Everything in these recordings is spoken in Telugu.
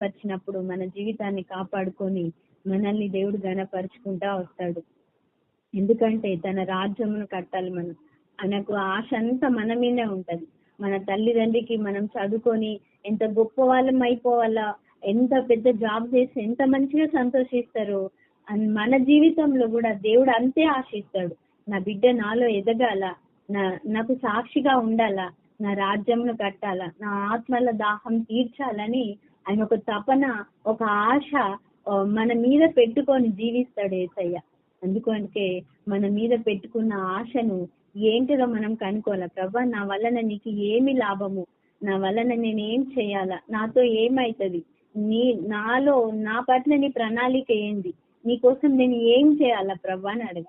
పరిచినప్పుడు మన జీవితాన్ని కాపాడుకొని మనల్ని దేవుడు ఘనపరుచుకుంటా వస్తాడు. ఎందుకంటే తన రాజ్యమును కట్టాలి మనం. ఆయనకు ఆశ అంతా మన మీదే ఉంటది. మన తల్లిదండ్రికి మనం చదువుకొని ఎంత గొప్ప వాళ్ళం అయిపోవాలా, ఎంత పెద్ద జాబ్ చేసి ఎంత మంచిగా సంతోషిస్తారో మన జీవితంలో కూడా దేవుడు అంతే ఆశిస్తాడు. నా బిడ్డ నాలో ఎదగాల, నాకు సాక్షిగా ఉండాలా, నా రాజ్యంను కట్టాలా, నా ఆత్మల దాహం తీర్చాలని ఆయన ఒక తపన, ఒక ఆశ మన మీద పెట్టుకొని జీవిస్తాడు యేసయ్య. అందుకంటే మన మీద పెట్టుకున్న ఆశను ఏంటిదో మనం కనుక్కోవాలి. ప్రభా, నా వలన నీకు ఏమి లాభము, నా వలన నేనేం చేయాలా, నాతో ఏమైతుంది, నాలో నా పట్ల నీ ప్రణాళిక ఏంది, నీకోసం నేను ఏం చేయాలా ప్రభా అని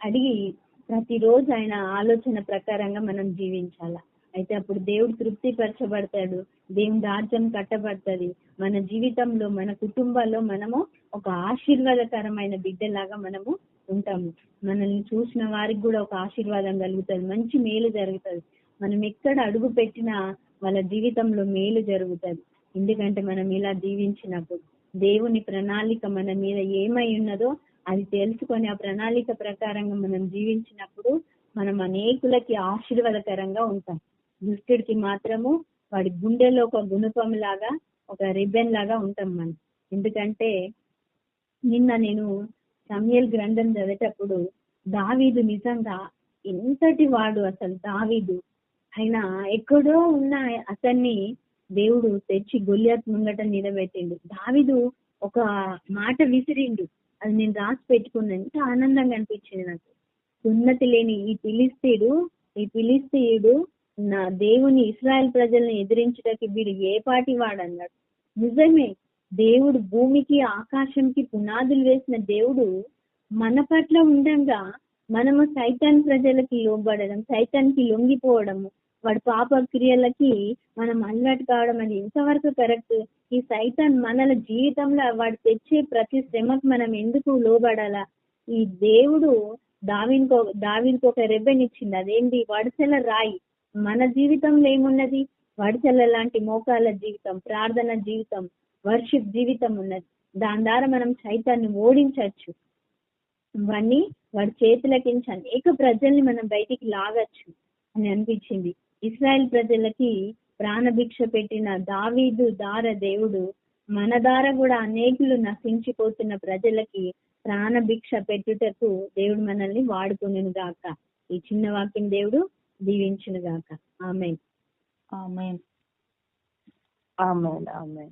అడిగి ప్రతిరోజు ఆయన ఆలోచన ప్రకారంగా మనం జీవించాలా. అయితే అప్పుడు దేవుడు తృప్తిపరచబడతాడు, దేవుని రాజ్యం కట్టబడుతుంది. మన జీవితంలో, మన కుటుంబాల్లో మనము ఒక ఆశీర్వాదకరమైన బిడ్డలాగా మనము ఉంటాము. మనల్ని చూసిన వారికి కూడా ఒక ఆశీర్వాదం కలుగుతుంది, మంచి మేలు జరుగుతుంది. మనం ఎక్కడ అడుగు పెట్టినా వాళ్ళ జీవితంలో మేలు జరుగుతుంది. ఎందుకంటే మనం ఇలా జీవించినప్పుడు దేవుని ప్రణాళిక మన మీద ఏమై ఉన్నదో అది తెలుసుకొని ఆ ప్రణాళిక ప్రకారంగా మనం జీవించినప్పుడు మనం అనేకులకి ఆశీర్వాదకరంగా ఉంటాం. దుష్టుడికి మాత్రము వాడి గుండెలో ఒక గుణపం లాగా, ఒక రిబ్బన్ లాగా ఉంటాం మనం. ఎందుకంటే నిన్న నేను సమూయేలు గ్రంథం చదివేటప్పుడు దావీదు నిజంగా ఎంతటి వాడు అసలు. దావీదు ఆయన ఎక్కడో ఉన్న అతన్ని దేవుడు తెచ్చి గొల్లియాతు ముంగట నిలబెట్టిండు. దావీదు ఒక మాట విసిరిండు, అది నేను రాసి పెట్టుకున్నాను. ఎంత ఆనందంగా అనిపించింది నాకు. సున్నతి లేని ఈ ఫిలిస్తీయుడు నా దేవుని ఇశ్రాయేల్ ప్రజల్ని ఎదిరించడానికి వీడు ఏ పాటి వాడన్నాడు. నిజమే, దేవుడు భూమికి ఆకాశంకి పునాదులు వేసిన దేవుడు మన పట్ల ఉండంగా మనము సైతాన్ ప్రజలకి లోబడడం, సైతాన్కి లొంగిపోవడము, వాడి పాప క్రియలకి మనం అలవాటు కావడం, అది ఎంతవరకు కరెక్ట్? ఈ సైతాన్ మనల జీవితంలో వాడు తెచ్చే ప్రతి శ్రమకు మనం ఎందుకు లోబడాలా? ఈ దేవుడు దావీదుకు ఒక రెబ్బెన్ ఇచ్చింది. అదేంటి? వడిసెల రాయి. మన జీవితంలో ఏమున్నది? వడిసెల లాంటి మోకాల జీవితం, ప్రార్థన జీవితం, వర్షిప్ జీవితం ఉన్నది. దాని ద్వారా మనం సైతాన్ని ఓడించవచ్చు. ఇవన్నీ వాడి చేతులకించి అనేక ప్రజల్ని మనం బయటికి లాగచ్చు అని అనిపించింది. ఇశ్రాయేల్ ప్రజలకి ప్రాణభిక్ష పెట్టిన దావీదు ద్వారా దేవుడు మన ద్వారా కూడా అనేకులు నశించిపోతున్న ప్రజలకి ప్రాణభిక్ష పెట్టుటకు దేవుడు మనల్ని వాడుకునేను గాక. ఈ చిన్న వాక్యం దేవుడు దీవించును గాక. ఆమేన్. ఆమేన్. ఆమేన్. ఆమేన్.